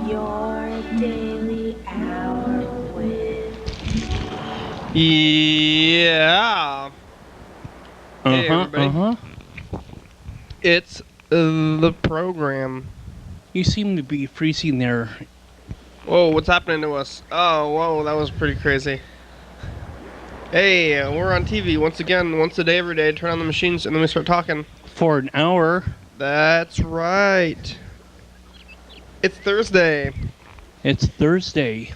Your daily hour with. Yeah. Hey, everybody. It's the program. You seem to be freezing there. Whoa, what's happening to us? Oh, whoa, that was pretty crazy. Hey, we're on TV once again, once a day, every day. Turn on the machines and then we start talking. For an hour. That's right. It's Thursday. It's Thursday.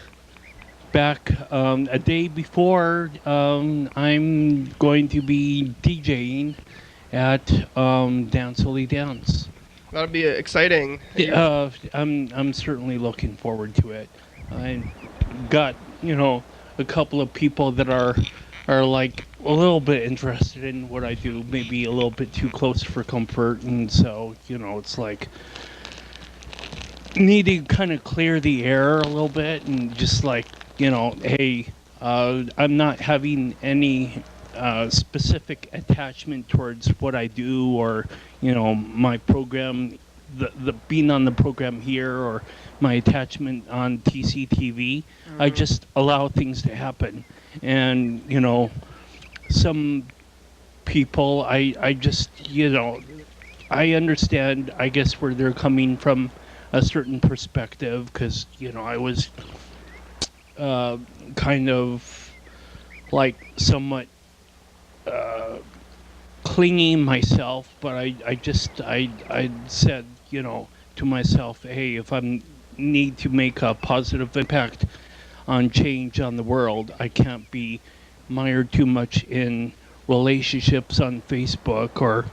Back a day before, I'm going to be DJing at Dance Holy Dance. That'll be exciting. I'm certainly looking forward to it. I got a couple of people that are like a little bit interested in what I do, maybe a little bit too close for comfort, and so it's like need to kind of clear the air a little bit and just like hey, I'm not having any specific attachment towards what I do or my program, the being on the program here or my attachment on TCTV. I just allow things to happen, and some people I just I understand, I guess, where they're coming from a certain perspective, because I was kind of like somewhat clinging myself, but I said to myself, hey, if I need to make a positive impact on change on the world, I can't be mired too much in relationships on Facebook or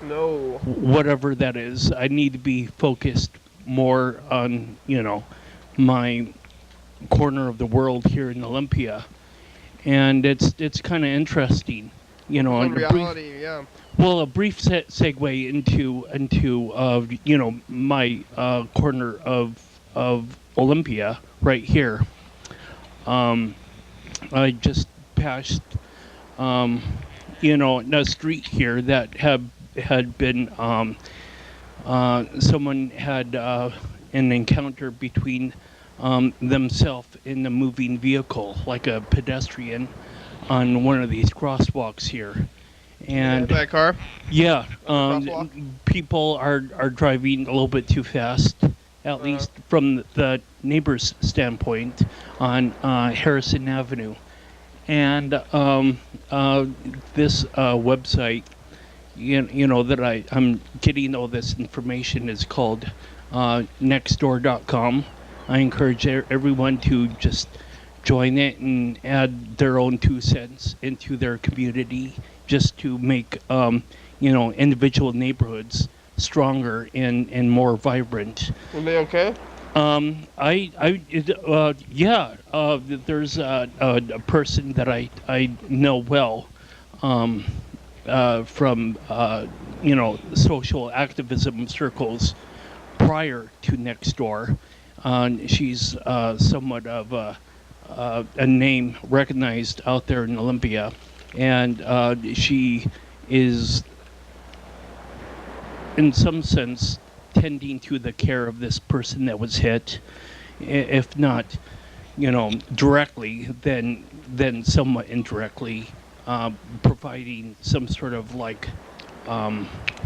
whatever that is. I need to be focused more on my corner of the world here in Olympia, and it's kind of interesting, In reality, yeah. Well, a brief segue into my corner of Olympia right here. I just passed a street here that had been someone had an encounter between themselves in a moving vehicle, like a pedestrian, on one of these crosswalks here. And by a car? Yeah, people are driving a little bit too fast, at least from the neighbor's standpoint, on Harrison Avenue. And this website, that I'm getting all this information is called nextdoor.com. I encourage everyone to just join it and add their own 2 cents into their community, just to make individual neighborhoods stronger and more vibrant. Are they okay? There's a person that I know well from social activism circles prior to Nextdoor. She's somewhat of a name recognized out there in Olympia, and she is, in some sense, tending to the care of this person that was hit, if not, directly, then somewhat indirectly, providing some sort of like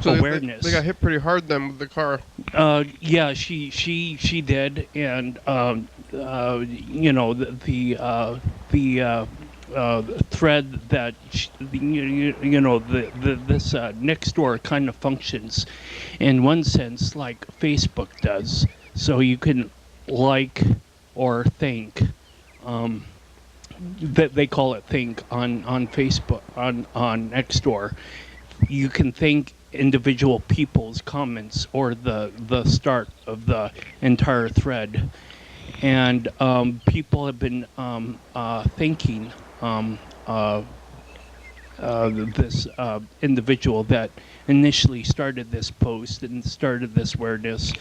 awareness. They got hit pretty hard then with the car. Yeah, she did, and the thread that this Nextdoor kind of functions in one sense like Facebook does. So you can like or think, that they call it think on Facebook on Nextdoor. You can think individual people's comments or the start of the entire thread, and people have been thinking this individual that initially started this post and started this awareness.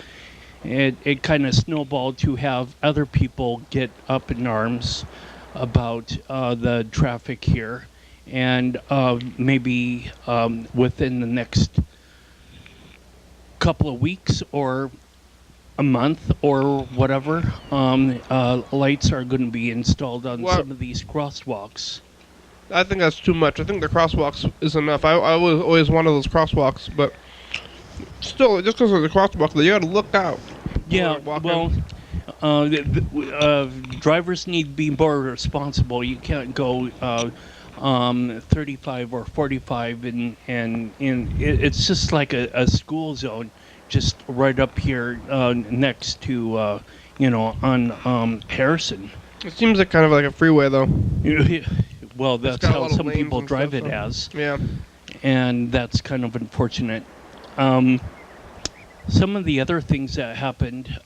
It kind of snowballed to have other people get up in arms about the traffic here, and maybe within the next couple of weeks or a month or whatever, lights are going to be installed on What? some of these crosswalks. I think that's too much. I think the crosswalks is enough. I was always one of those crosswalks, but still, just because of the crosswalk, you gotta look out. Yeah, Walking. well, drivers need to be more responsible. You can't go 35 or 45, and it's just like a school zone, just right up here next to on Harrison. It seems like kind of like a freeway, though. Well, It's that's got a how lot of some lanes people and drive stuff, it so- as, Yeah. and that's kind of unfortunate. Some of the other things that happened,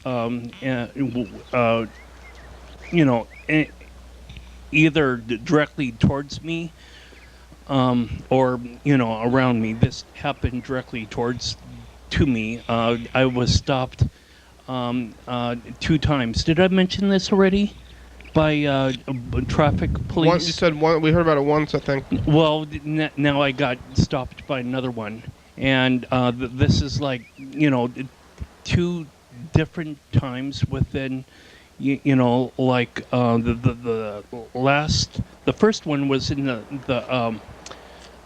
either directly towards me or around me. This happened directly towards to me. I was stopped 2 times. Did I mention this already? By traffic police. You said one. We heard about it once, I think. Well, now I got stopped by another one, and this is like 2 different times within like the first one was in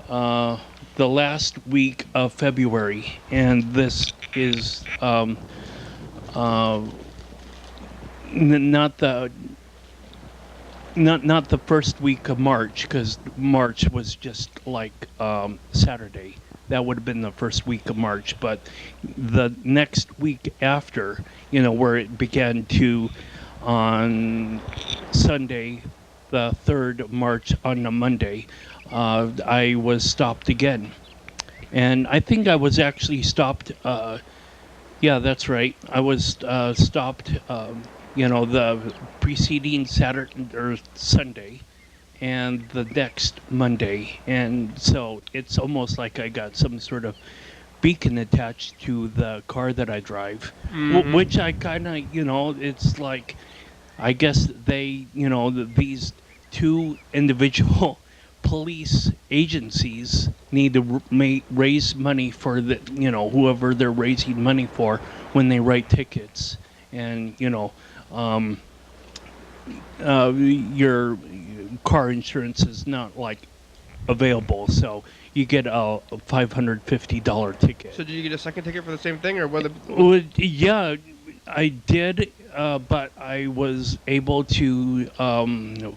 the last week of February, and this is not the first week of March, because March was just like Saturday. That would have been the first week of March, but the next week after, where it began to, on Sunday, the 3rd of March, on a Monday, I was stopped again. And I think I was actually stopped, yeah, that's right. I was stopped, the preceding Saturday or Sunday, and the next Monday, and so it's almost like I got some sort of beacon attached to the car that I drive, which I kind of, it's like, I guess they, these 2 individual police agencies need to raise money for the, whoever they're raising money for when they write tickets, and your car insurance is not like available, so you get a $550 ticket. So did you get a second ticket for the same thing, or whether? Well, yeah, I did, but I was able to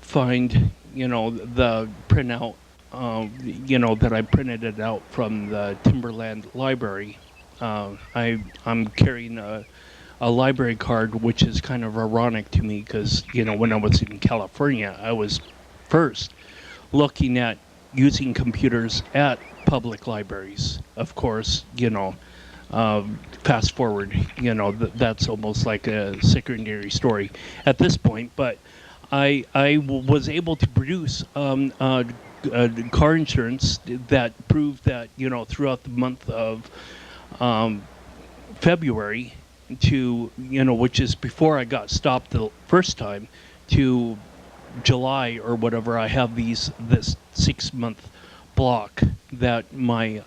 find the printout, that I printed it out from the Timberland Library. I'm carrying a library card, which is kind of ironic to me because, when I was in California, I was first looking at using computers at public libraries. Of course, fast forward, that's almost like a secondary story at this point, but I was able to produce car insurance that proved that, throughout the month of February to, which is before I got stopped the first time, to July or whatever, I have this 6-month block that my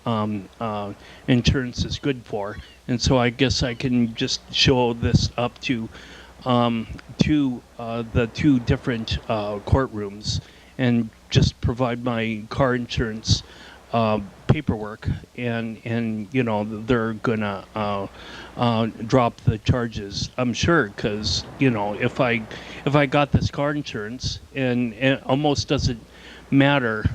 insurance is good for. And so I guess I can just show this up to the 2 different courtrooms and just provide my car insurance paperwork, and they're gonna drop the charges, I'm sure, because if I got this car insurance, and it almost doesn't matter.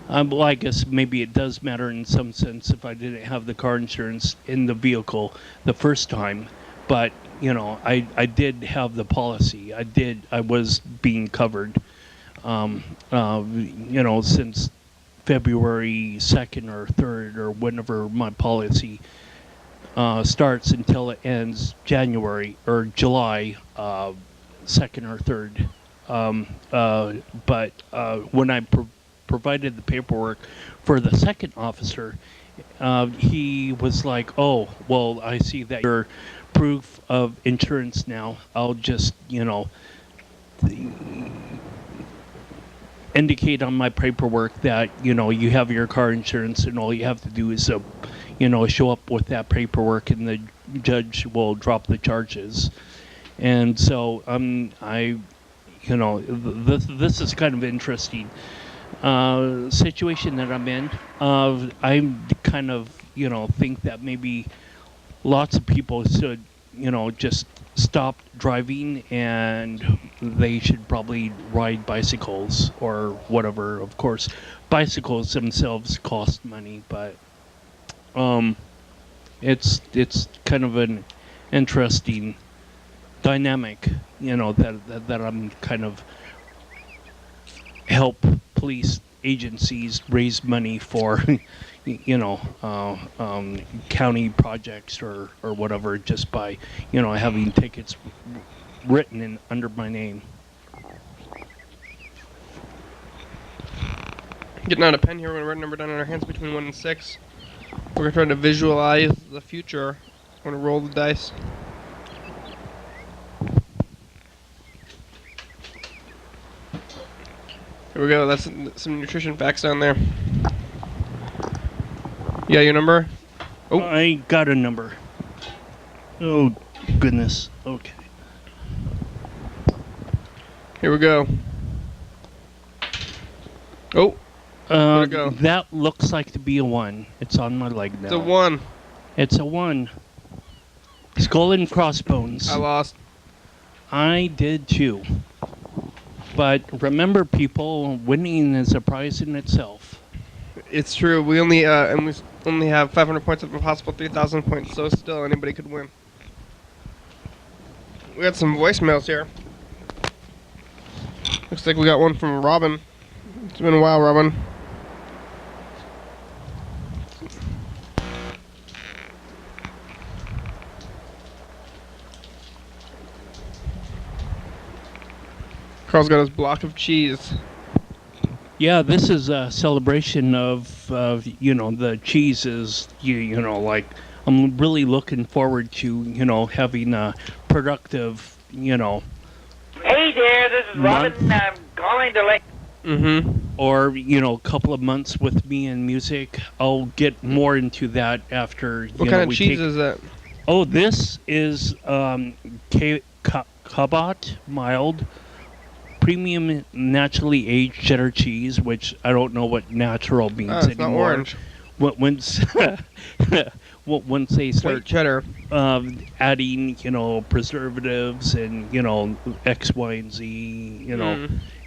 Well, I guess maybe it does matter in some sense if I didn't have the car insurance in the vehicle the first time, but I did have the policy. I was being covered, since February 2nd or 3rd or whenever my policy starts until it ends January or July 2nd or 3rd. But when I provided the paperwork for the second officer, he was like, "Oh, well, I see that you're proof of insurance now. I'll just, indicate on my paperwork that you have your car insurance, and all you have to do is show up with that paperwork, and the judge will drop the charges. And so this is kind of interesting situation that I'm in. I kind of think that maybe lots of people should just stop driving, and they should probably ride bicycles or whatever. Of course, bicycles themselves cost money, but it's kind of an interesting dynamic, that I'm kind of help police agencies raise money for county projects or whatever, just by having tickets written in under my name. Getting out a pen here. We're gonna write a number down in our hands between 1 and 6. We're gonna try to visualize the future. We're gonna roll the dice. Here we go. That's some nutrition facts down there. Yeah, your number? Oh, I got a number. Oh, goodness. Okay. Here we go. Oh, where'd it go? That looks like to be a 1. It's on my leg now. It's a 1. It's a 1. Skull and crossbones. I lost. I did too. But remember, people, winning is a prize in itself. It's true. We only have 500 points of a possible 3,000 points, so still anybody could win. We got some voicemails here. Looks like we got one from Robin. It's been a while, Robin. Carl's got his block of cheese. Yeah, this is a celebration of the cheeses. Like, I'm really looking forward to having a productive Hey there, this is Robin. I'm calling to let. or a couple of months with me in music. I'll get more into that after. What kind of cheese is that? Oh, this is KOWA mild. Premium naturally aged cheddar cheese, which I don't know what natural means it's anymore. not orange. Once they start White cheddar. Adding, preservatives and X, Y, and Z,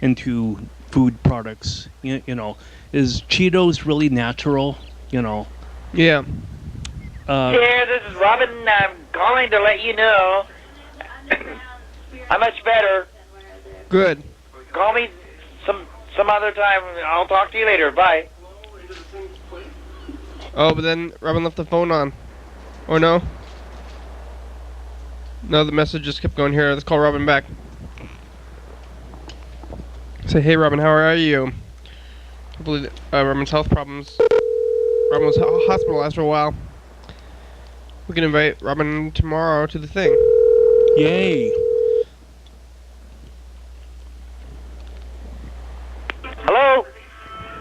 into food products, is Cheetos really natural? Yeah. Here, this is Robin. I'm calling to let you know I'm much better. Good. Call me some other time. I'll talk to you later. Bye. Oh, but then Robin left the phone on. Or no? No, the message just kept going here. Let's call Robin back. Say, hey Robin, how are you? I believe Robin's health problems. Robin was hospitalized for a while. We can invite Robin tomorrow to the thing. Yay! Hello?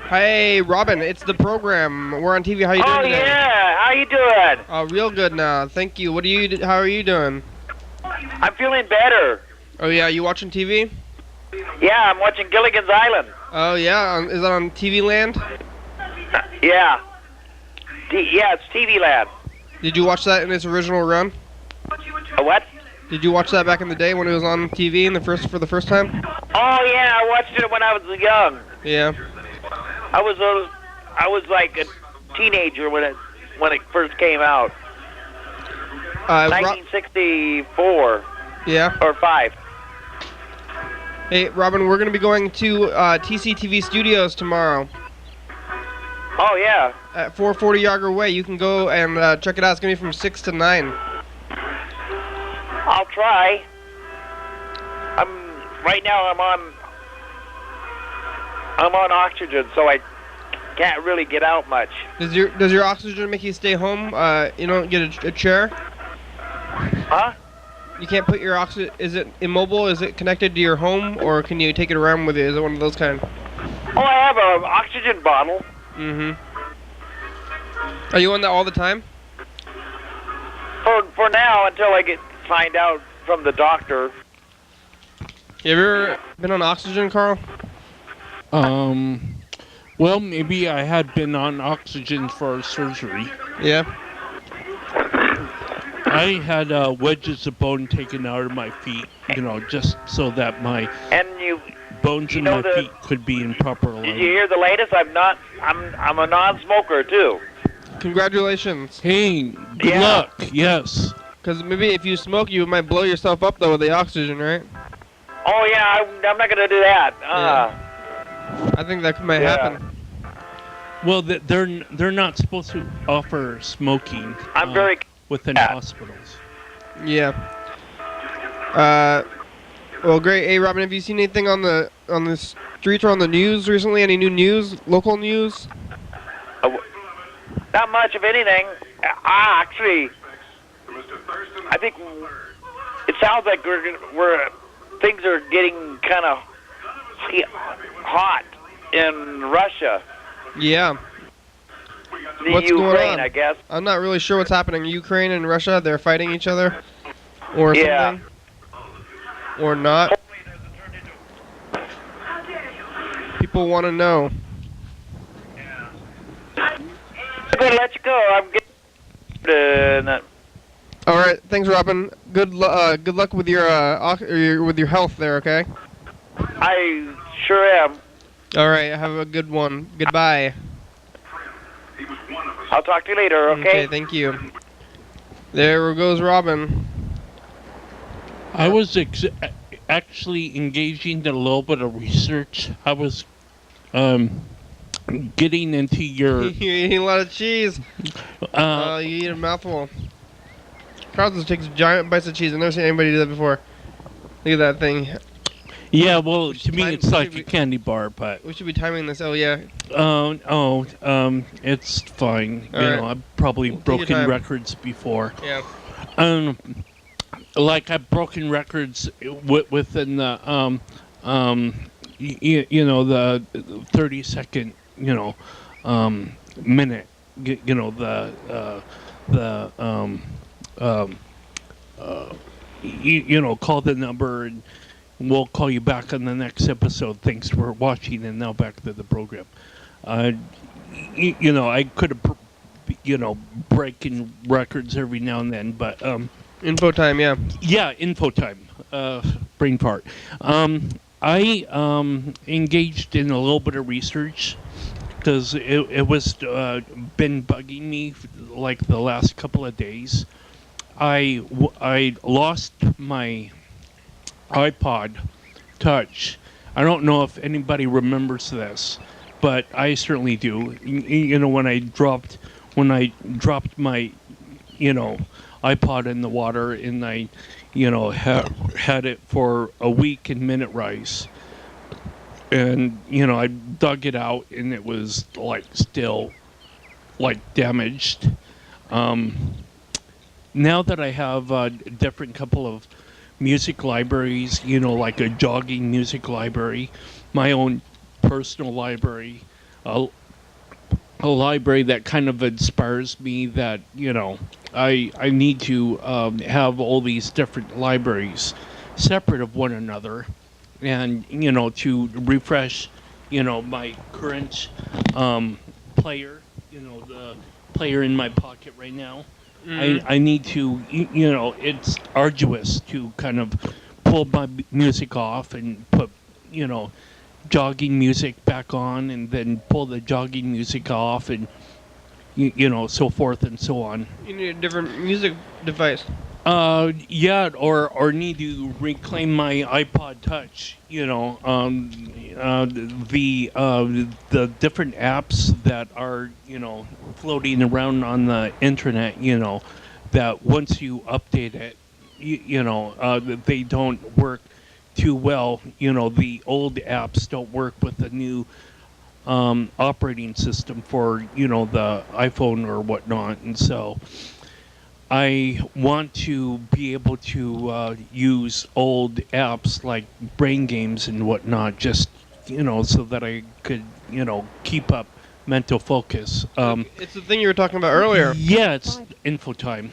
Hey, Robin, it's the program. We're on TV. How you doing Oh, today? yeah. How you doing? Oh, real good now. Thank you. How are you doing? I'm feeling better. Oh, yeah, you watching TV? Yeah, I'm watching Gilligan's Island. Oh, yeah? Is that on TV Land? Yeah. Yeah, it's TV Land. Did you watch that in its original run? What? Did you watch that back in the day when it was on TV for the first time? Oh, yeah, I watched it when I was young. Yeah. I was like a teenager when it first came out. 1964. Yeah. Or 5. Hey, Robin, we're going to be going to TCTV Studios tomorrow. Oh, yeah. At 440 Yager Way. You can go and check it out. It's going to be from 6 to 9. I'll try. Right now I'm on oxygen, so I can't really get out much. Does your oxygen make you stay home? You don't get a chair? Huh? You can't put your oxygen... Is it immobile? Is it connected to your home? Or can you take it around with you? Is it one of those kind? Oh, I have an oxygen bottle. Mm-hmm. Are you on that all the time? For now, until I find out from the doctor. You ever been on oxygen, Carl? Well, maybe I had been on oxygen for surgery. Yeah. I had wedges of bone taken out of my feet, just so that my bones in my feet could be in proper alignment. Did you hear the latest? I'm a non-smoker too. Congratulations. Hey, good luck. Yes. Because maybe if you smoke, you might blow yourself up though with the oxygen, right? Oh yeah, I'm not gonna do that. I think that might happen. Well, they're not supposed to offer smoking. I'm very within hospitals. Yeah. Well, great. Hey, Robin, have you seen anything on the streets or on the news recently? Any new news? Local news? Not much of anything. Actually, I think it sounds like things are getting kind of hot in Russia. Yeah. What's going Ukraine, on? I guess. I'm not really sure what's happening. Ukraine and Russia, they're fighting each other? Or something? Or not? People want to know. I'm going to let you go. I'm getting... All right, thanks, Robin. Good luck with your health there, okay? I sure am. All right, have a good one. Goodbye. I'll talk to you later, okay? Okay, thank you. There goes Robin. I was actually engaging in a little bit of research. I was getting into your... You're eating a lot of cheese. You eat a mouthful. Carlton takes giant bites of cheese. I've never seen anybody do that before. Look at that thing. Yeah, well, to me it's like a candy bar, but... We should be timing this. Oh, yeah. It's fine. Right. I've probably broken records before. Yeah. Like I've broken records within the, the 30-second, minute, call the number and we'll call you back on the next episode. Thanks for watching, and now back to the program. I could have, breaking records every now and then, but info time, yeah. Yeah, info time. Brain fart. I engaged in a little bit of research because it was been bugging me like the last couple of days. I lost my iPod Touch. I don't know if anybody remembers this, but I certainly do. When I dropped my, iPod in the water, and I, had it for a week in Minute Rice, and I dug it out, and it was still damaged. Now that I have a different couple of music libraries, like a jogging music library, my own personal library, a library that kind of inspires me that, I need to have all these different libraries separate of one another, and, to refresh, my current player, the player in my pocket right now. I need to, it's arduous to kind of pull my music off and put, jogging music back on, and then pull the jogging music off, and, so forth and so on. You need a different music device. Yeah, or need to reclaim my iPod Touch. The different apps that are floating around on the internet. That once you update it, they don't work too well. The old apps don't work with the new operating system for the iPhone or whatnot, and so I want to be able to use old apps like Brain Games and whatnot, just so that I could keep up mental focus. It's the thing you were talking about earlier. Yeah, it's info time.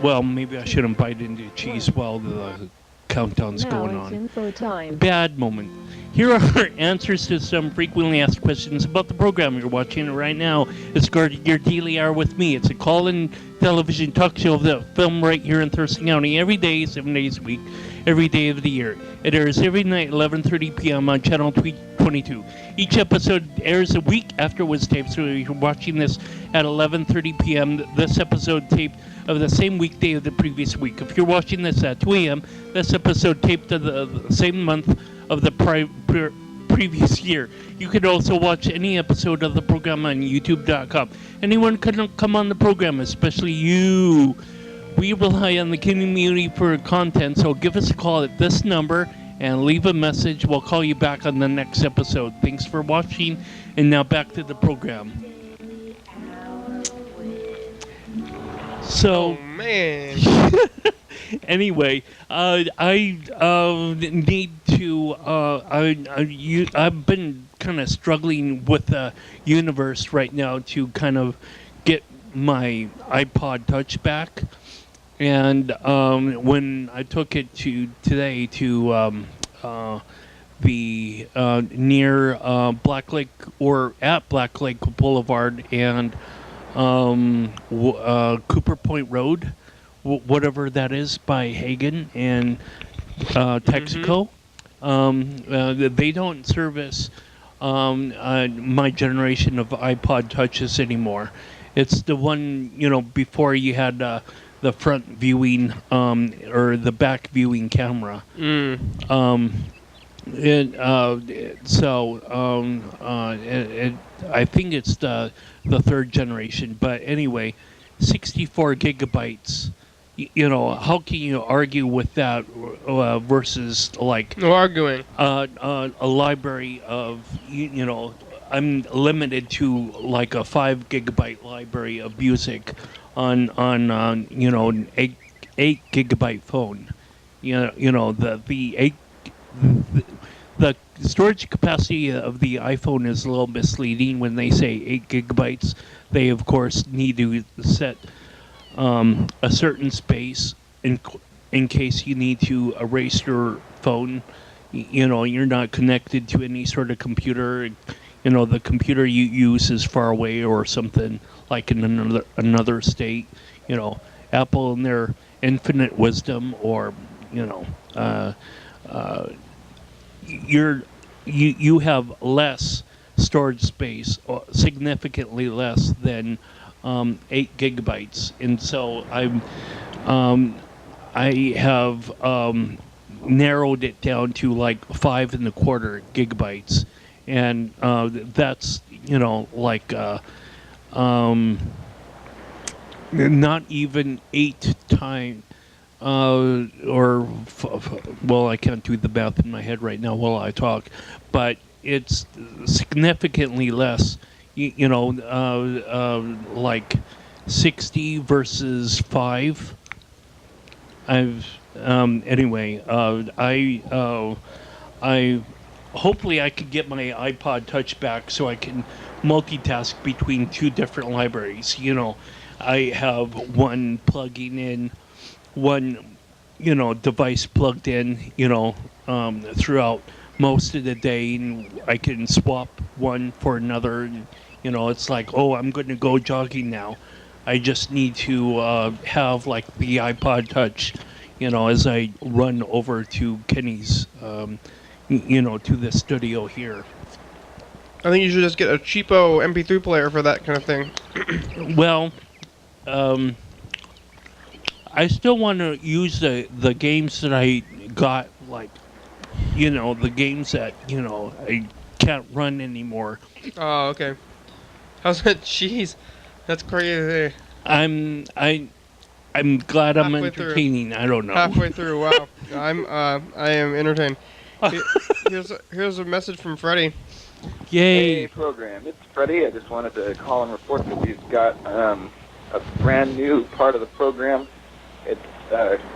Well, maybe I shouldn't bite into cheese while the countdown's going on. Info time. Bad moment. Here are answers to some frequently asked questions about the program you're watching right now. It's your daily hour with me. It's a call-in television talk show that filmed right here in Thurston County every day, 7 days a week, every day of the year. It airs every night, 11:30 p.m. on Channel 22. Each episode airs a week after it was taped, so if you're watching this at 11:30 p.m., this episode taped of the same weekday of the previous week. If you're watching this at 2 a.m., this episode taped of the same month of the previous year. You could also watch any episode of the program on YouTube.com. Anyone can come on the program, especially you. We rely on the community for content, so give us a call at this number and leave a message. We'll call you back on the next episode. Thanks for watching, and now back to the program. So, Oh man. anyway, I need to. I've been kind of struggling with the universe right now to kind of get my iPod Touch back, and when I took it today to the near Black Lake or at Black Lake Boulevard and Cooper Point Road, whatever that is, by Hagen and Texaco. They don't service my generation of iPod Touches anymore. It's the one, before you had the front viewing or the back viewing camera. I think it's the third generation, but anyway, 64 gigabytes. How can you argue with that versus like No arguing. a library of I'm limited to like a 5 gigabyte library of music on an 8 gigabyte phone. The storage capacity of the iPhone is a little misleading when they say 8 gigabytes. They, of course, need to set a certain space in case you need to erase your phone. You're not connected to any sort of computer. The computer you use is far away or something like in another state. Apple in their infinite wisdom, or you have less storage space, significantly less than 8 gigabytes, and so I have narrowed it down to like 5.25 gigabytes, and that's not even 8 times. Well, I can't do the math in my head right now while I talk, but it's significantly less, like 60 versus 5. I hopefully I could get my iPod Touch back so I can multitask between two different libraries. I have one plugging in, one device plugged in throughout most of the day, and I can swap one for another. It's like, oh, I'm going to go jogging now. I just need to have like the iPod Touch as I run over to Kenny's to the studio here. I think you should just get a cheapo MP3 player for that kind of thing. Well, I still want to use the games that I got, like, the games that, I can't run anymore. Oh, okay. How's that? Jeez, that's crazy. I'm glad I'm Halfway entertaining. I don't know. Halfway through, wow. I am entertained. Here's a message from Freddie. Yay. Hey, program. It's Freddie. I just wanted to call and report that we've got a brand new part of the program. It's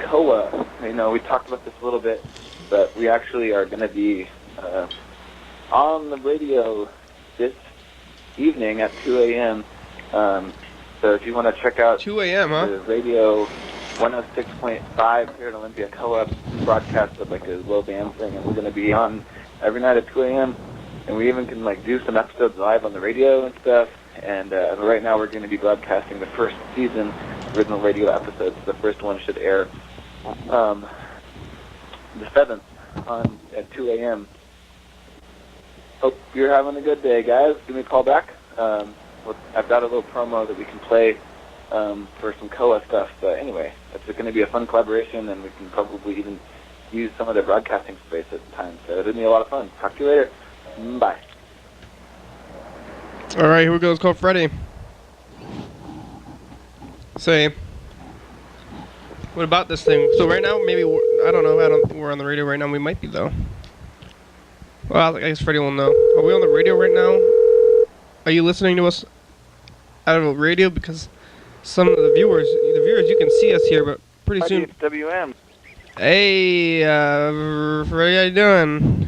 KOWA. We talked about this a little bit, but we actually are going to be on the radio this evening at 2 a.m. So if you want to check out 2 a.m., huh? the radio 106.5 here in Olympia, KOWA broadcast of like a low band thing, and we're going to be on every night at 2 a.m. And we even can like do some episodes live on the radio and stuff. And right now we're going to be broadcasting the first season original radio episodes. The first one should air the 7th at 2 a.m. Hope you're having a good day, guys. Give me a call back. I've got a little promo that we can play for some KOWA stuff. But anyway, it's going to be a fun collaboration, and we can probably even use some of their broadcasting space at the time. So it'll be a lot of fun. Talk to you later. Bye. All right, here we go. Let's call Freddie. Say, what about this thing? So right now, maybe I don't know. I don't think we're on the radio right now. We might be though. Well, I guess Freddie will know. Are we on the radio right now? Are you listening to us out of a radio? Because some of the viewers, you can see us here, but pretty soon. YDHWM. Hey, Freddie, how you doing?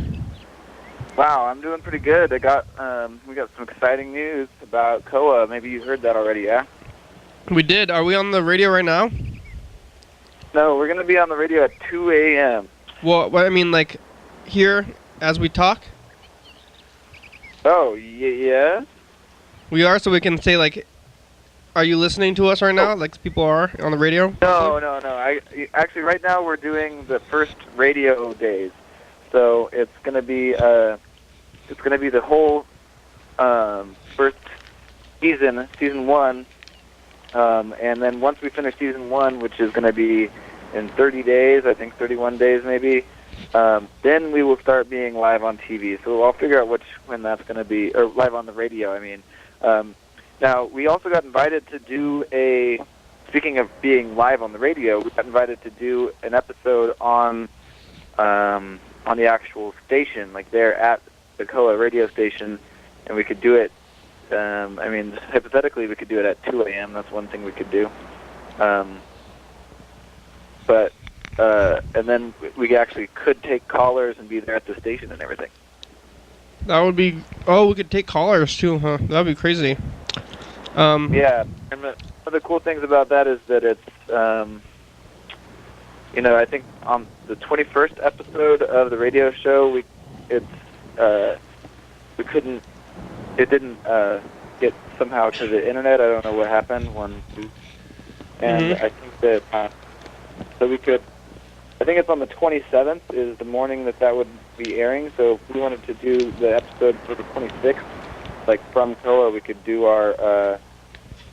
Wow, I'm doing pretty good. We got some exciting news about KOWA. Maybe you heard that already, yeah? We did. Are we on the radio right now? No, we're going to be on the radio at 2 a.m. Well, I mean, like, here, as we talk? Oh, yeah? We are, so we can say, like, are you listening to us right now? Like people are on the radio? No. Actually, right now we're doing the first radio days. So it's going to be the whole first season 1. And then once we finish season 1, which is going to be in 30 days, I think 31 days maybe, then we will start being live on TV. So I'll figure out when that's going to be, or live on the radio, I mean. Now, we also got invited to do speaking of being live on the radio, we got invited to do an episode on the actual station, like there at the KOWA radio station, and we could do it. I mean, hypothetically, we could do it at 2 a.m. That's one thing we could do. And then we actually could take callers and be there at the station and everything. That would be... Oh, we could take callers, too, huh? That would be crazy. Yeah, and one of the cool things about that is that it's... I think on the 21st episode of the radio show, it didn't get somehow to the internet. I don't know what happened. And I think that so we could. I think it's on the 27th is the morning that would be airing. So if we wanted to do the episode for the 26th, like from KOWA, we could do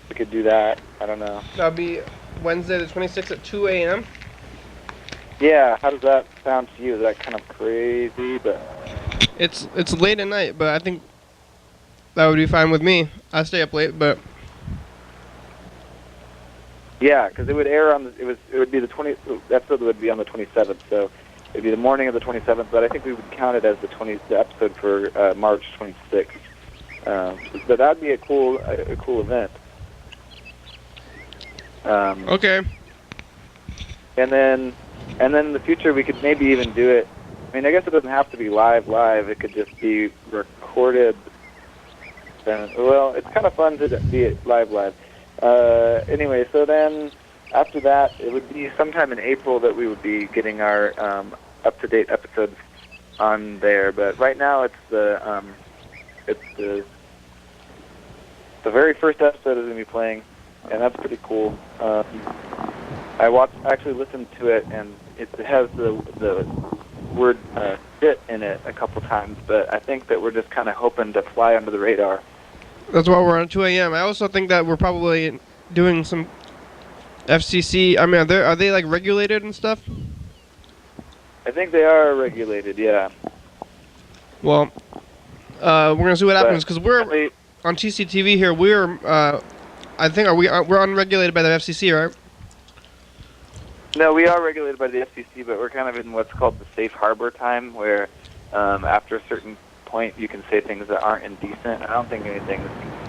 we could do that. I don't know. That would be Wednesday the 26th at 2 a.m. Yeah, how does that sound to you? Is that kind of crazy? But it's late at night, but I think that would be fine with me. I stay up late, but yeah, because it would air on it would be the episode would be on the 27th, so it'd be the morning of the 27th. But I think we would count it as the episode for March 26th. But that'd be a cool event. okay. And then in the future, we could maybe even do it. I mean, I guess it doesn't have to be live. It could just be recorded. Well, it's kind of fun to be it live. Anyway, so then after that, it would be sometime in April that we would be getting our up-to-date episodes on there. But right now, it's the very first episode is going to be playing, and that's pretty cool. I actually listened to it, and it has the word "shit" in it a couple times, but I think that we're just kind of hoping to fly under the radar. That's why we're on 2 a.m. I also think that we're probably doing some FCC. I mean, are they like regulated and stuff? I think they are regulated, yeah. Well, we're gonna see what happens because we're on TCTV here. We're I think we're unregulated by the FCC, right? No, we are regulated by the FCC, but we're kind of in what's called the safe harbor time, where after a certain point you can say things that aren't indecent. I don't think anything.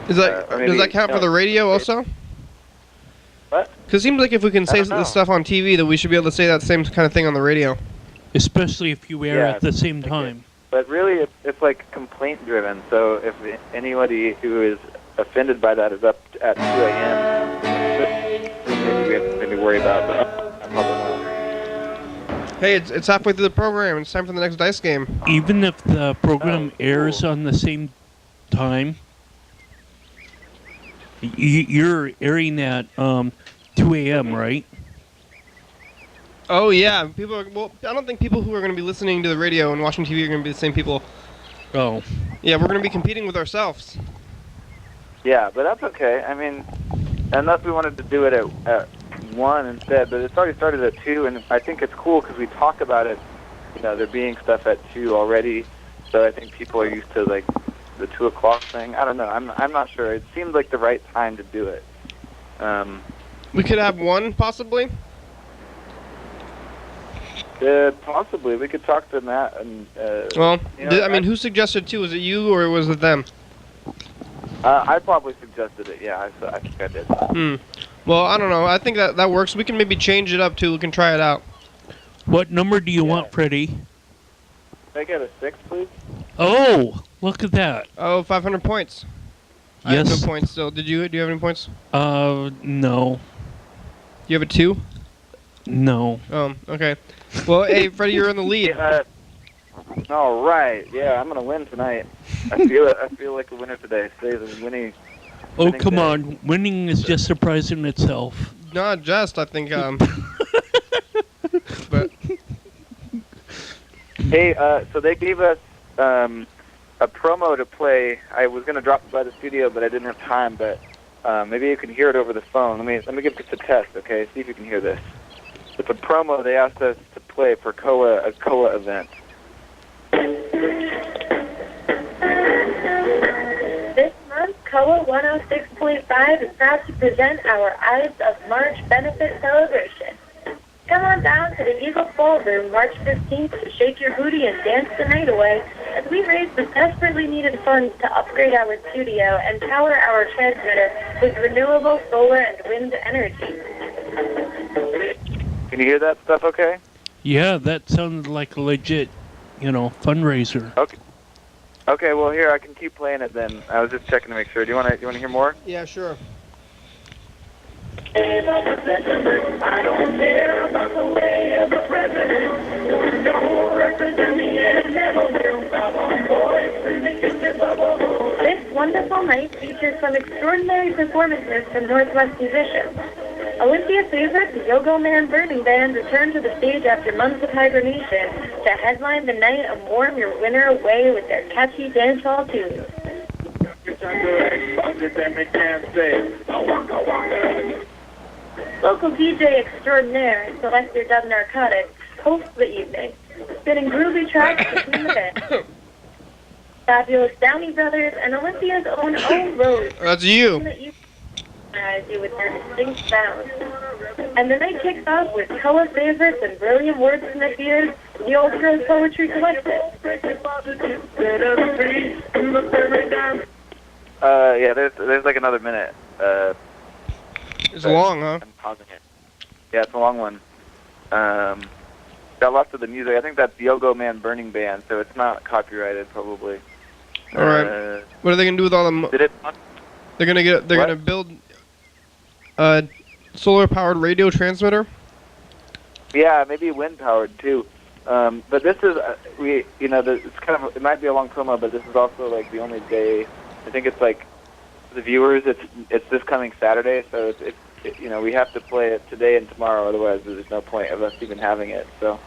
Does that count for the radio also? What? Because it seems like if we can say this stuff on TV, that we should be able to say that same kind of thing on the radio. Especially if you air at the same time. But really, it's like complaint driven. So if anybody who is offended by that is up at 2 a.m., maybe we have something to worry about. But I'm probably not. Hey, it's halfway through the program. It's time for the next dice game. Even if the program airs cool. on the same time, you're airing at 2 a.m., right? Oh yeah, well, I don't think people who are going to be listening to the radio and watching TV are going to be the same people. Oh. Yeah, we're going to be competing with ourselves. Yeah, but that's okay. I mean, unless we wanted to do it at 1 instead, but it's already started at 2, and I think it's cool because we talk about it. You know, there being stuff at 2 already, so I think people are used to like the 2 o'clock thing. I don't know. I'm not sure. It seemed like the right time to do it. We could have 1 possibly. Possibly. We could talk to Matt and. Well, you know, I mean, who suggested 2? Was it you or was it them? I probably suggested it. Yeah, I think I did. Well, I don't know. I think that works. We can maybe change it up too. We can try it out. What number do you want, Freddie? Can I get a 6, please? Oh, look at that. Oh, 500 points. I Yes. have no points still. Do you have any points? No. You have a 2? No. Okay. Well, hey, Freddie, you're in the lead. All right. Yeah, I'm gonna win tonight. I feel like a winner today. Today's a winning. Oh, come on. Winning is just surprising itself. Not just, I think. But Hey, so they gave us a promo to play. I was gonna drop it by the studio, but I didn't have time. But maybe you can hear it over the phone. Let me give this a test, okay? See if you can hear this. It's a promo they asked us to play for a KOWA event. This month, KOWA 106.5 is proud to present our Ides of March benefit celebration. Come on down to the Eagle Ballroom March 15th to shake your booty and dance the night away as we raise the desperately needed funds to upgrade our studio and power our transmitter with renewable solar and wind energy. Can you hear that stuff okay? Yeah, that sounded like a legit, fundraiser. Okay, well here I can keep playing it then. I was just checking to make sure. Do you want to hear more? yeah, sure. I don't care about the way of the president. Don't represent me and never will. This wonderful night features some extraordinary performances from Northwest musicians. Olympia favorite, the Yo-Go Man Burning Band, returned to the stage after months of hibernation to headline the night and warm your winter away with their catchy dancehall tunes. Local DJ extraordinaire, Sylvester Dub Narcotics, hosts the evening, spinning groovy tracks between the band. Fabulous Downey Brothers and Olympia's own Rose. That's you. With their distinct sound. And the night kicks off with KOWA favorites and brilliant wordsmith ears, the Old Girls Poetry Collective. Yeah, there's like another minute. It's long, huh? I'm pausing it. Yeah, it's a long one. Got lots of the music. I think that's the Yo-Go Man Burning Band, so it's not copyrighted probably. All right. What are they gonna do with all the? Did it? They're gonna build a solar-powered radio transmitter. Yeah, maybe wind-powered too. But this is it's kind of, it might be a long promo, but this is also like the only day. I think it's like the viewers. It's this coming Saturday, so we have to play it today and tomorrow. Otherwise, there's no point of us even having it. So,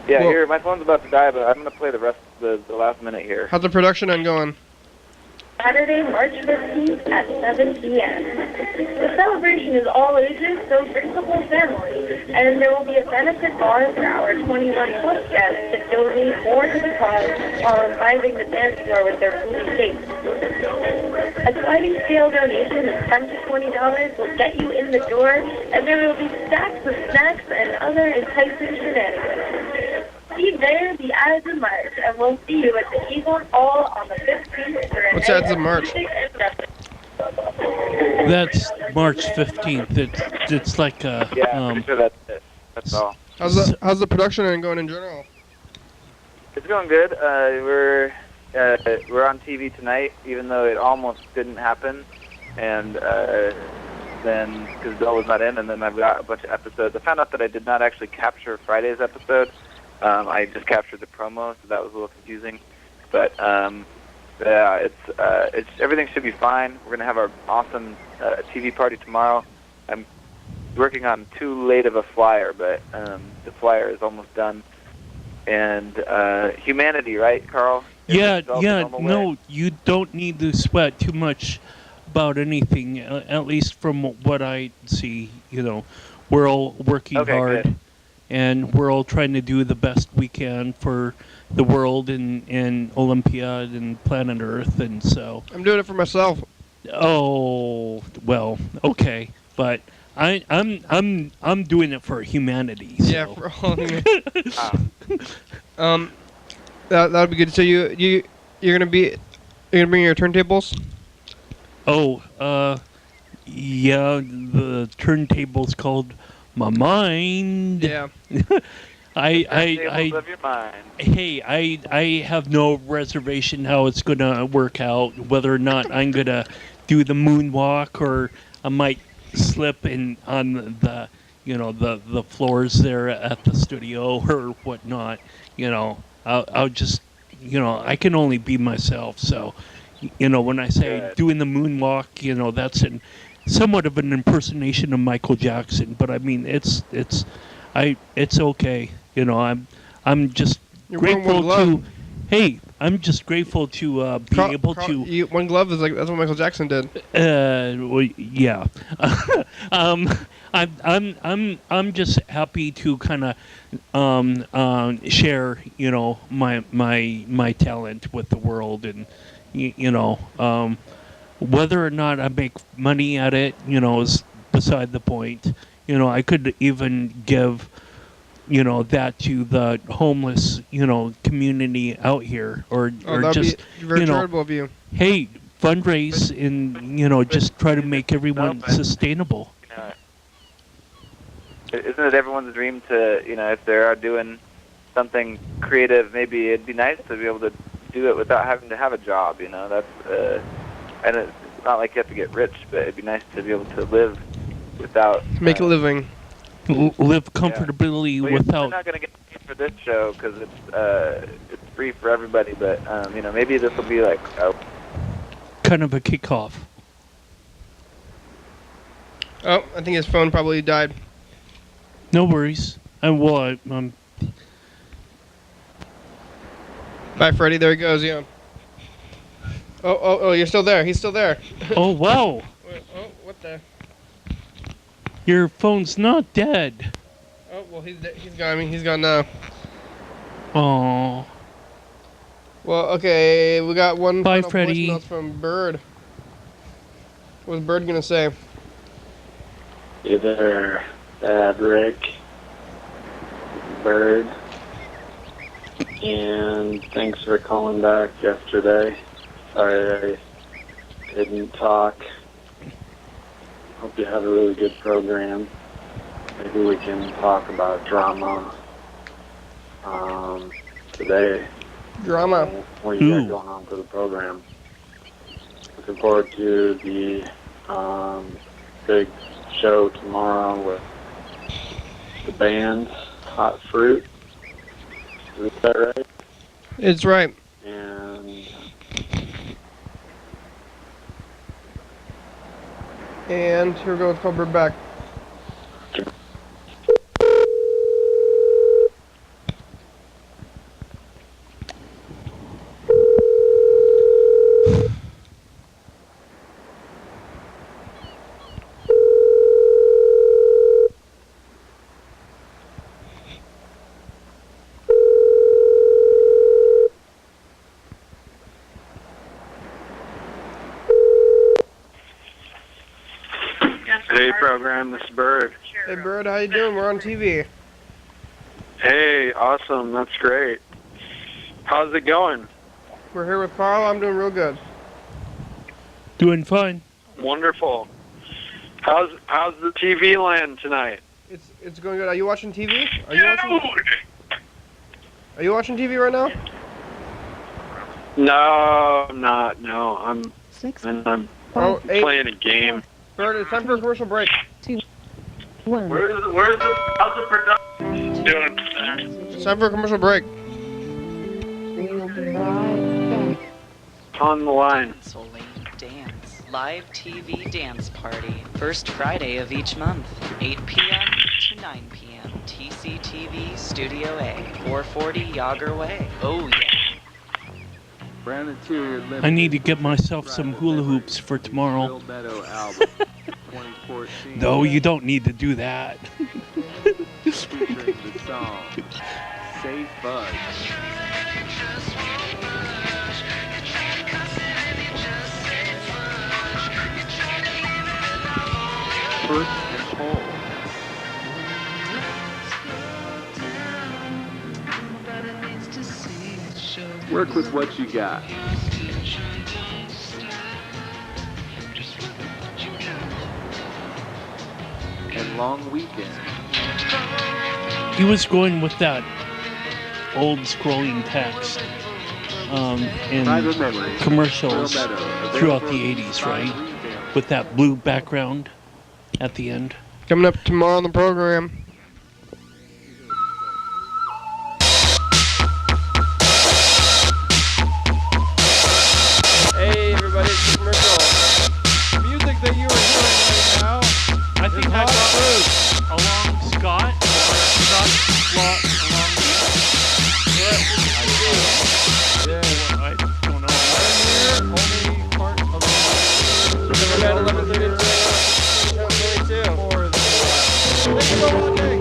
here my phone's about to die, but I'm gonna play the rest, the last minute here. How's the production end going? Saturday, March 15th at 7 p.m. The celebration is all ages, so bring the whole family. And there will be a benefit bar for our 21-plus guests to donate more to the cause while imbibing the dance floor with their food shakes. A sliding scale donation of $10 to $20 will get you in the door, and there will be stacks of snacks and other enticing shenanigans. See there, the Ides of March, and we'll see you at the Eagle Hall on the 15th. What's Ides of March? That's March 15th. It's like a... Yeah, I'm pretty sure that's it. That's all. How's the production going in general? It's going good. We're on TV tonight, even though it almost didn't happen. And then, because Bill was not in, and then I've got a bunch of episodes. I found out that I did not actually capture Friday's episode. I just captured the promo, so that was a little confusing. But yeah, it's everything should be fine. We're gonna have our awesome TV party tomorrow. I'm working on too late of a flyer, but the flyer is almost done. And humanity, right, Carl? Yeah. No, you don't need to sweat too much about anything. At least from what I see, we're all working hard, good. and we're all trying to do the best we can for the world and Olympiad and planet Earth, and so. I'm doing it for myself. Oh well, okay, but I'm doing it for humanity. So. Yeah, for all humanity. That would be good. So you're gonna bring your turntables? Oh, yeah, the turntable's called my mind. Yeah. Tables of your mind. Hey, I have no reservation how it's gonna work out. Whether or not I'm gonna do the moonwalk, or I might slip on the the floors there at the studio or whatnot. I'll just I can only be myself. So when I say doing the moonwalk, that's somewhat of an impersonation of Michael Jackson. But I mean, it's okay. I'm just You're wearing grateful one glove. to. Hey, I'm just grateful to be able to. One glove is that's what Michael Jackson did. Well, yeah. I'm just happy to kind of share my talent with the world, and whether or not I make money at it is beside the point. I could even give that to the homeless community out here, or just be very charitable of you. Hey, fundraise and just try to make everyone sustainable. Isn't it everyone's dream to, if they are doing something creative, maybe it'd be nice to be able to do it without having to have a job, that's, and it's not like you have to get rich, but it'd be nice to be able to live without... Make a living. Live comfortably without... We're not going to get paid for this show because it's free for everybody, but, maybe this will be like... kind of a kickoff. Oh, I think his phone probably died. No worries. I'm Bye, Freddie. There he goes. Yeah. Oh! You're still there. He's still there. Oh wow! Oh, what the? Your phone's not dead. Oh well, he's gone. I mean, he's gone now. Oh. Well, okay. We got one. Bye, final Freddie. voicemail from Bird. What's Bird gonna say? Hey there, Bad Rick, Bird, and thanks for calling back yesterday. Sorry I didn't talk. Hope you have a really good program. Maybe we can talk about drama today. Drama. What you got going on for the program? Looking forward to the big show tomorrow with the band Hot Fruit. Is that right? It's right. And here we go. Let's call Bird back. Hey, program, this is Bird. Hey, Bird, how you doing? We're on TV. Hey, awesome. That's great. How's it going? We're here with Carl. I'm doing real good. Doing fine. Wonderful. How's the TV land tonight? It's going good. Are you watching TV? Are you watching TV right now? No, I'm not. No, I'm playing a game. Bird, it's time for a commercial break. 2, 1. How's the production doing? It's time for a commercial break. We'll be right back. On the line. Soleil Dance Live TV Dance Party. First Friday of each month, 8 p.m. to 9 p.m. TCTV Studio A, 440 Yager Way. Oh yeah. I need to get myself some hula hoops for tomorrow. No, you don't need to do that. First and whole. Work with what you got. And long weekend. He was going with that old scrolling text in commercials throughout the 80s, right? With that blue background at the end. Coming up tomorrow on the program. Hey everybody, it's the commercial. The music that you are hearing right now, I think I got along Scott. I don't know. only part of the we're at 11:32. Thank you for watching.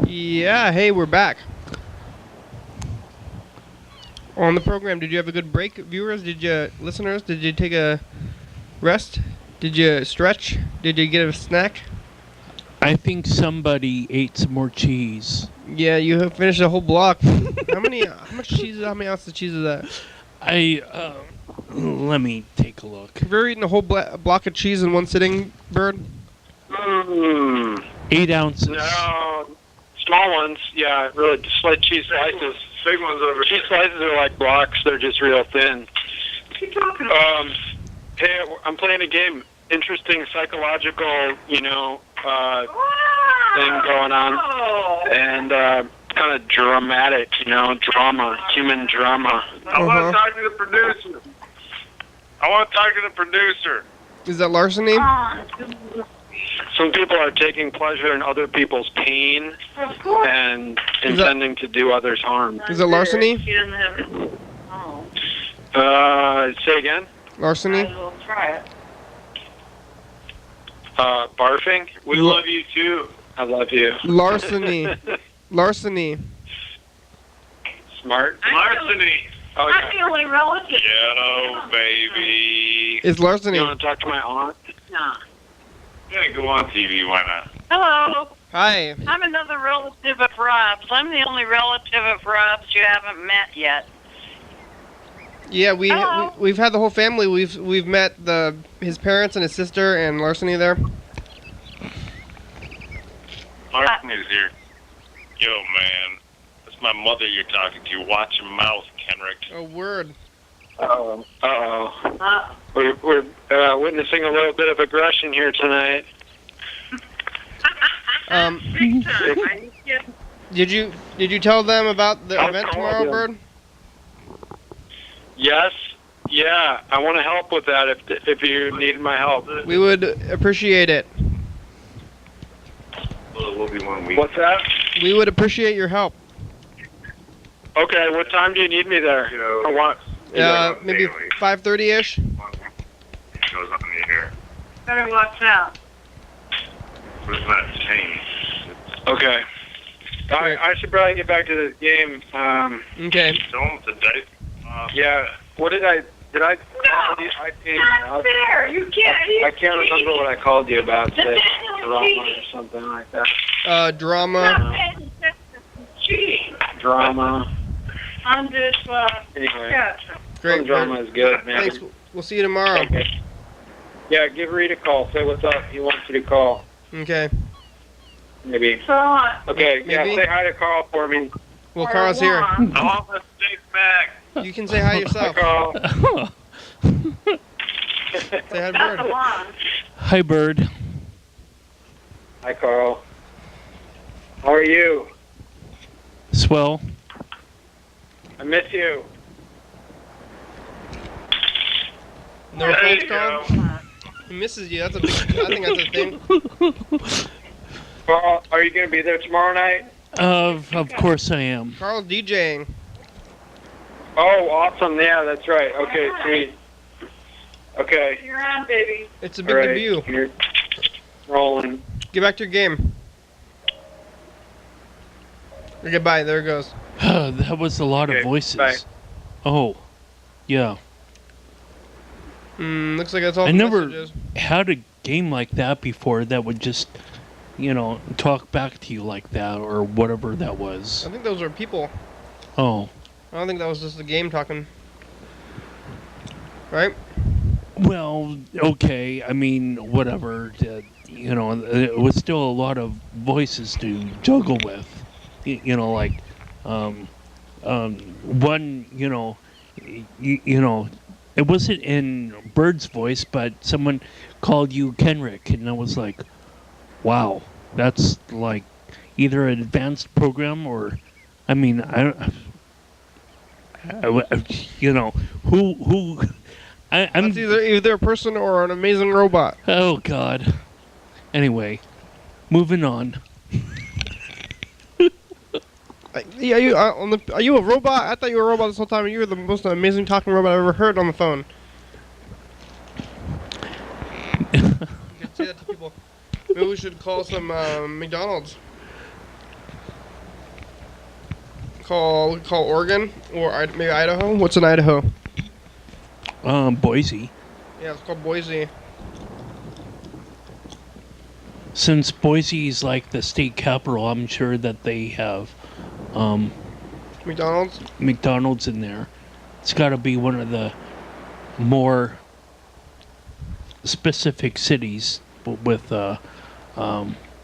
Yeah, hey, we're back. On the program, did you have a good break, viewers? Listeners, did you take a rest? Did you stretch? Did you get a snack? I think somebody ate some more cheese. Yeah, you have finished a whole block. How much cheese? How many ounces of cheese is that? Let me take a look. Have you ever eaten a whole block of cheese in one sitting, Bird? 8 ounces. No, small ones. Yeah, really, just like cheese slices. Big ones over. Cheese slices are like blocks. They're just real thin. What are you talking about? Hey, I'm playing a game. Interesting psychological, thing going on, and kind of dramatic, drama, human drama. I want to talk to the producer. Is that larceny? Some people are taking pleasure in other people's pain and intending to do others harm. Is it larceny? Say again? Larceny? We'll try it. Barfing? We love you too. I love you. Larceny. Larceny. Smart? Larceny. Okay. I'm the only relative. Ghetto baby. It's larceny. You want to talk to my aunt? No. Yeah, go on TV, why not? Hello. Hi. I'm another relative of Rob's. I'm the only relative of Rob's you haven't met yet. Yeah, we've had the whole family. We've met his parents and his sister and Larceny there. Larceny's here. Yo, man. That's my mother you're talking to. Watch your mouth, Kenrick. Oh, word. Uh-oh. We're witnessing a little bit of aggression here tonight. Did you tell them about the event tomorrow, Bird? Yes. Yeah, I want to help with that if you need my help. We would appreciate it. Well, it will be 1 week. What's that? We would appreciate your help. Okay, what time do you need me there? Or what? Maybe 5:30-ish. Goes on the air. Better watch out. But it's not changed. Okay. I should probably get back to the game. Okay. Don't the dice. Yeah. What did I call you? Not fair. You can't. I can't remember what I called you about today. Nathaniel Drama or something like that. Drama. Drama. I'm just, Anyway, Great. some drama is good, man. Thanks. We'll see you tomorrow. Okay. Yeah, give Reed a call. Say what's up. He wants you to call. Okay. Maybe. so Okay, yeah, Maybe. say hi to Carl for me. Well, Carl's here. I want the steak back. You can say hi Hi, yourself. Carl. Say hi to Bird. Hi, Bird. Hi, Carl. How are you? Swell. I miss you. No There offense, you Carl. go. He misses you. That's a big. I think that's a thing. Carl, are you going to be there tomorrow night? Of course I am. Carl's DJing. Oh, awesome. Yeah, that's right. Okay, sweet. Okay. You're on, baby. It's a All big right. debut. You're rolling. Get back to your game. Okay, bye. There it goes. That was a lot Okay, of voices. bye. Oh, yeah. Looks like that's all I the never messages. had a game like that before that would just, talk back to you like that or whatever that was. I think those were people. Oh. I don't think that was just the game talking. Right? Well, okay. I mean, whatever. It was still a lot of voices to juggle with. One, it wasn't in Bird's voice, but someone called you Kenrick, and I was like, wow, that's like either an advanced program or, I mean, who, I'm That's either a person or an amazing robot. Oh God. Anyway, moving on. Yeah, are you a robot? I thought you were a robot this whole time. You were the most amazing talking robot I've ever heard on the phone. You can say that to people. Maybe we should call some McDonald's. Call Oregon or maybe Idaho. What's in Idaho? Boise. Yeah, it's called Boise. Since Boise is like the state capital, I'm sure that they have McDonald's in there. It's got to be one of the more specific cities with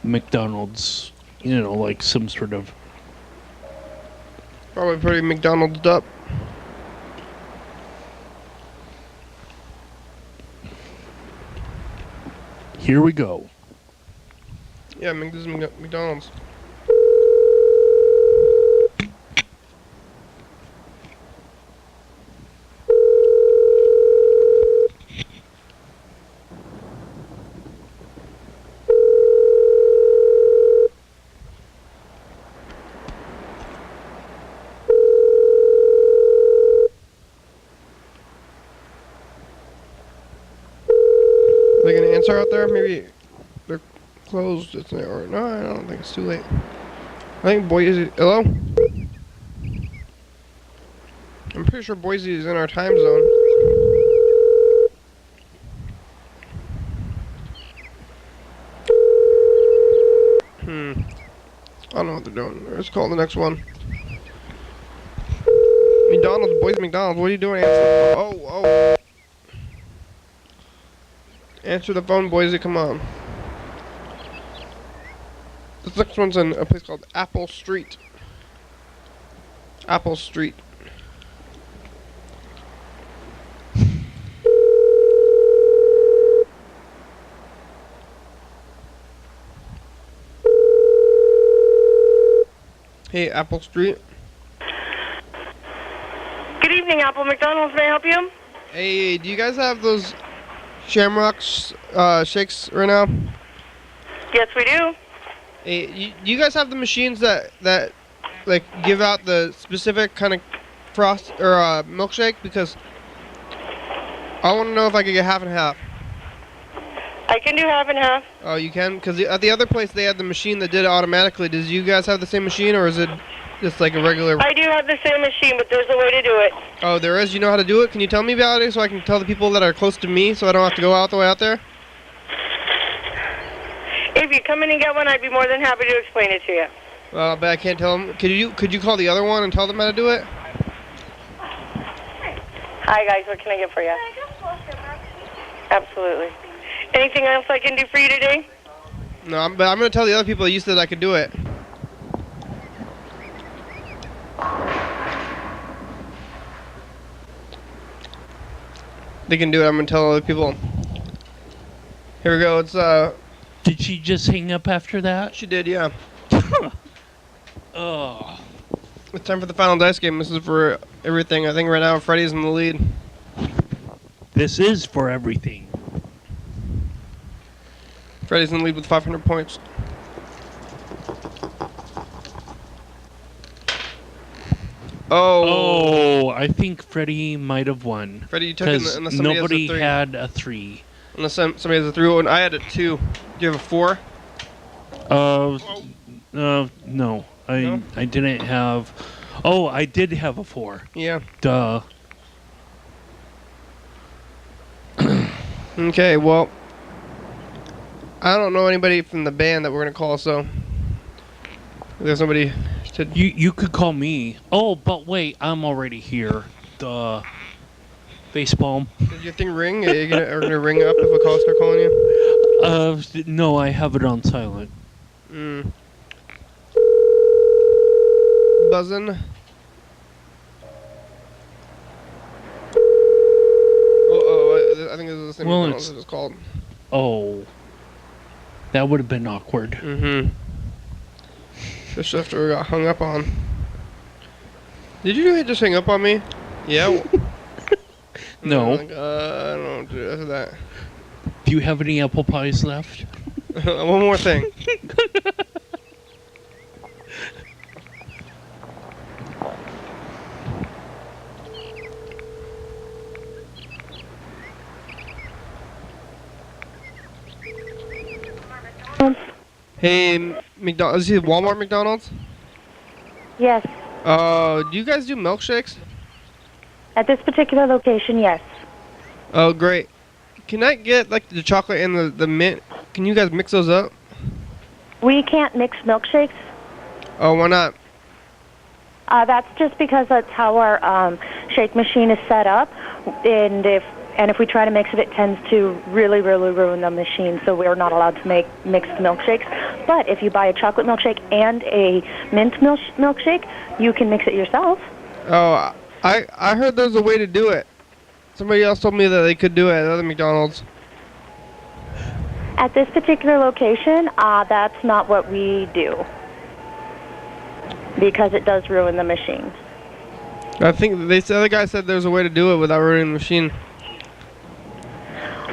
McDonald's, like some sort of... Probably pretty McDonald's up. Here we go. Yeah, this is McDonald's. Are they gonna answer out there? Maybe they're closed. It's not, or no, I don't think it's too late. I think Boise. Hello? I'm pretty sure Boise is in our time zone. I don't know what they're doing. Let's call the next one. McDonald's, Boise McDonald's. What are you doing? Answer. Oh. Answer the phone, Boise. Come on. This next one's in a place called Apple Street. Apple Street. Hey, Apple Street. Good evening, Apple McDonald's. May I help you? Hey, do you guys have those Shamrocks shakes right now? Yes, we do. Hey, do you guys have the machines that like give out the specific kind of frost or milkshake? Because I want to know if I could get half and half. I can do half and half. Oh, you can? Because at the other place they had the machine that did it automatically. Does you guys have the same machine, or is it just like a regular? I do have the same machine, but there's a way to do it. Oh, there is? You know how to do it? Can you tell me about it so I can tell the people that are close to me so I don't have to go all the way out there? If if you come in and get one, I'd be more than happy to explain it to you. But I can't tell them. Could you call the other one and tell them how to do it? Hi, guys. What can I get for you? Absolutely. Anything else I can do for you today? No, but I'm going to tell the other people that you said I could do it. They can do it. I'm going to tell other people. Here we go. It's Did she just hang up after that? She did, yeah. Oh. It's time for the final dice game. This is for everything. I think right now Freddy's in the lead. This is for everything. Freddy's in the lead with 500 points. Oh, I think Freddie might have won. Freddie, you took it unless somebody nobody has a 3. had a 3. Unless somebody has a 3, and I had a 2. Do you have a 4? No. I didn't have... Oh, I did have a 4. Yeah. Duh. Okay, well... I don't know anybody from the band that we're going to call, so... There's somebody... You could call me. Oh, but wait, I'm already here. Duh. Facepalm. Did your thing ring? Are you gonna ring up if a call start calling you? No, I have it on silent. Buzzing. I think this is the same one that was called. Oh. That would have been awkward. Mm-hmm. Just after we got hung up on. Did you just hang up on me? Yeah. No. I don't do that. Do you have any apple pies left? One more thing. Hey, McDonald's. Is it Walmart McDonald's? Yes. Do you guys do milkshakes? At this particular location, yes. Oh, great. Can I get like the chocolate and the mint? Can you guys mix those up? We can't mix milkshakes. Oh, why not? That's just because that's how our shake machine is set up, and if we try to mix it, it tends to really ruin the machine. So we're not allowed to make mixed milkshakes. But if you buy a chocolate milkshake and a mint milkshake, you can mix it yourself. Oh, I heard there's a way to do it. Somebody else told me that they could do it at other McDonald's. At this particular location, that's not what we do, because it does ruin the machine. I think the other guy said there's a way to do it without ruining the machine.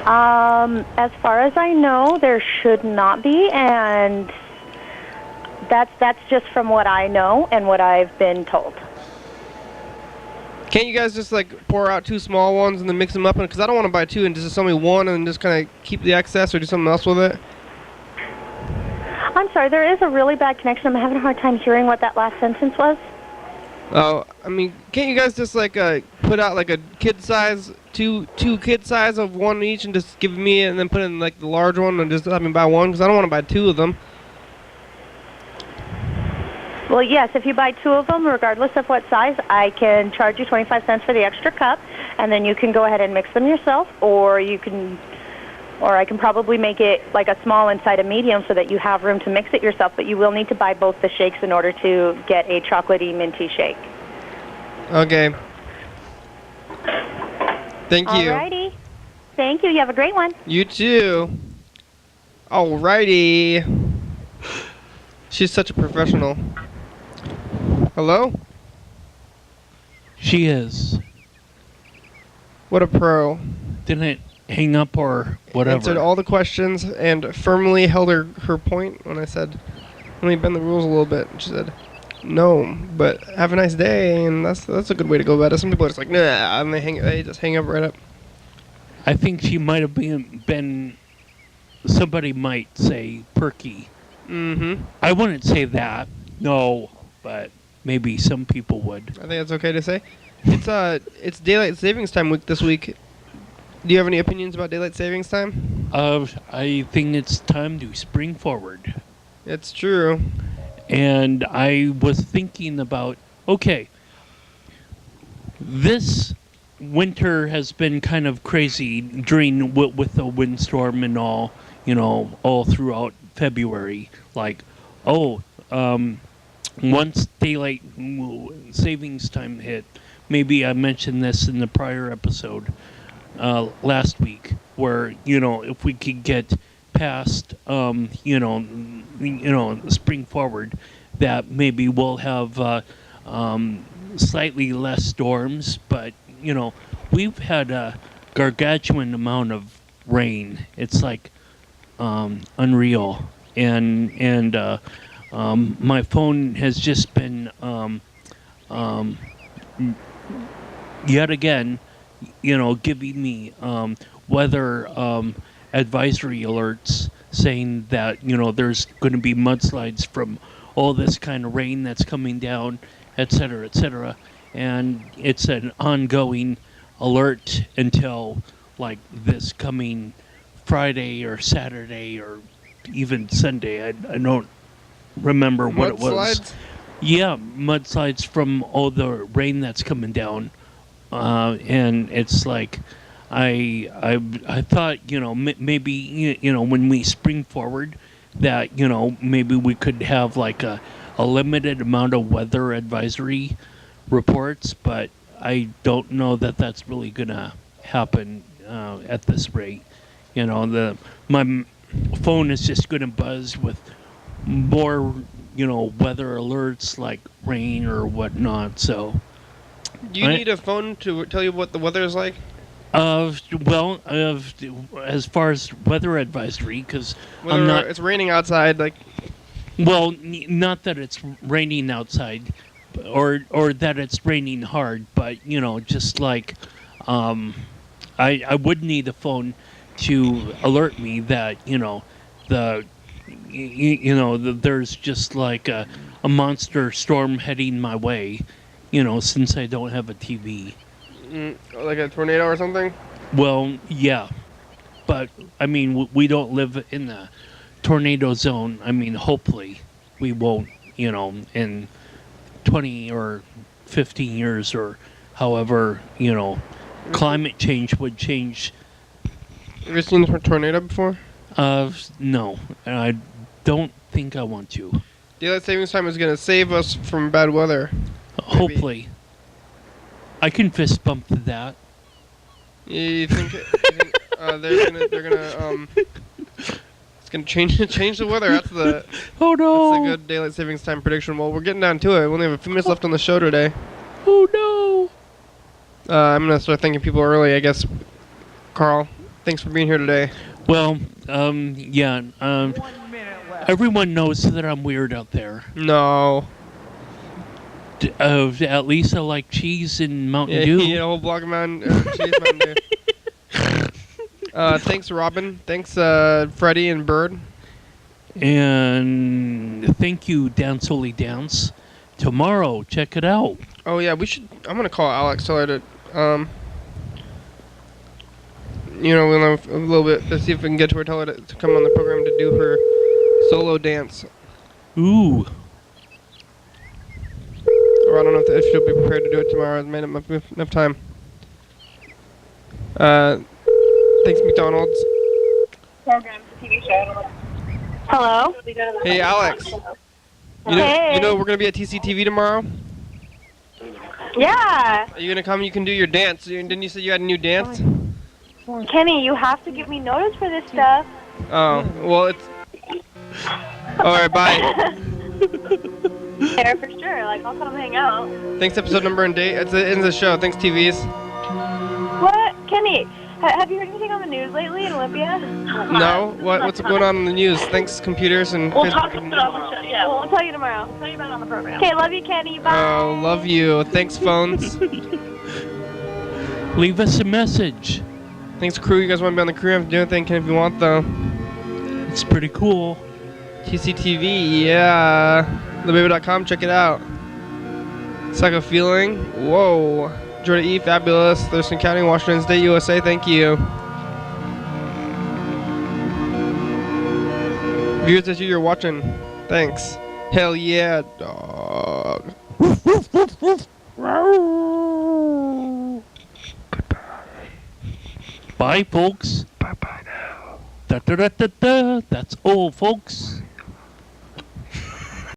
As far as I know, there should not be, and that's just from what I know and what I've been told. Can't you guys just like pour out 2 small ones and then mix them up? Because I don't want to buy 2 and just only 1 and just kind of keep the excess or do something else with it. I'm sorry, there is a really bad connection. I'm having a hard time hearing what that last sentence was. Oh, I mean, can't you guys just like put out like a kid size, two kid size of 1 each and just give me it and then put in like the large one and just have me buy 1? Because I don't want to buy 2 of them. Well, yes, if you buy 2 of them, regardless of what size, I can charge you 25 cents for the extra cup, and then you can go ahead and mix them yourself, or I can probably make it like a small inside a medium so that you have room to mix it yourself, but you will need to buy both the shakes in order to get a chocolatey minty shake. Okay. Thank you. Alrighty. Thank you. You have a great one. You too. Alrighty. She's such a professional. Hello? She is. What a pro. Didn't hang up or whatever. Answered all the questions and firmly held her point when I said, let me bend the rules a little bit. And she said, no, but have a nice day, and that's a good way to go about it. Some people are just like, nah, and they just hang up right up. I think she might have been somebody might say perky. Mm-hmm. I wouldn't say that, no, but maybe some people would. I think that's okay to say. It's daylight savings time week this week. Do you have any opinions about daylight savings time? I think it's time to spring forward. It's true. And I was thinking about, okay, this winter has been kind of crazy with the windstorm and all, all throughout February. Like, once daylight savings time hit, maybe I mentioned this in the prior episode last week, where if we could get past spring forward, that maybe we'll have slightly less storms, but we've had a gargantuan amount of rain. It's like unreal, and my phone has just been yet again, giving me weather advisory alerts saying that there's going to be mudslides from all this kind of rain that's coming down, etc., etc. And it's an ongoing alert until like this coming Friday or Saturday or even Sunday. I don't remember what it was. Yeah, mudslides from all the rain that's coming down, and it's like I thought maybe when we spring forward that maybe we could have like a limited amount of weather advisory reports, but I don't know that that's really gonna happen at this rate. My phone is just gonna buzz with more weather alerts like rain or whatnot. So do you need a phone to tell you what the weather is like? As far as weather advisory, because it's raining outside, like. Well, not that it's raining outside, or that it's raining hard, but just like, I would need a phone to alert me that there's just like a monster storm heading my way, since I don't have a TV. Like a tornado or something? Well, yeah. But, I mean, we don't live in the tornado zone. I mean, hopefully we won't, in 20 or 15 years or however, climate change would change. Have you seen a tornado before? No. I don't think I want to. Daylight savings time is going to save us from bad weather. Hopefully. I can fist bump to that. You think it's gonna change the weather? That's the That's a good daylight savings time prediction. Well, we're getting down to it. We only have a few minutes left on the show today. Oh no! I'm gonna start thanking people early, I guess. Carl, thanks for being here today. Well, yeah. Everyone knows that I'm weird out there. No. At least I like cheese and Mountain Dew. Yeah, a whole block of cheese Mountain Dew. Thanks, Robin. Thanks, Freddie and Bird. And thank you, Dance Holy Dance. Tomorrow, check it out. Oh yeah, we should. I'm gonna call Alex. Tell her to, we'll have a little bit to see if we can get to her. Tell her to come on the program to do her solo dance. Ooh. Or I don't know if she'll be prepared to do it tomorrow. It may not be enough time. Thanks, McDonald's. TV show. Hello? Hey, Alex. You know we're going to be at TCTV tomorrow? Yeah. Are you going to come? You can do your dance. Didn't you say you had a new dance? Kenny, you have to give me notice for this stuff. Oh, well, it's... Alright, bye. Yeah, for sure. Like, I'll come hang out. Thanks, episode number and date. It's in the show. Thanks, TVs. What? Kenny, have you heard anything on the news lately in Olympia? No? What's going on in the news? Thanks, computers and We'll Facebook. talk about it on the show. Yeah, we'll tell you tomorrow. We'll tell you about it on the program. Okay, love you, Kenny. Bye. Oh, love you. Thanks, phones. Leave us a message. Thanks, crew. You guys want to be on the crew? I have to do anything if you want, though. It's pretty cool. TCTV, yeah. TheBaby.com, check it out. Psycho Feeling, whoa. Jordan E, fabulous. Thurston County, Washington State, USA, thank you. Viewers that you're watching, thanks. Hell yeah, dog. Bye, folks. Bye-bye now. Da, da, da, da, da. That's all, folks.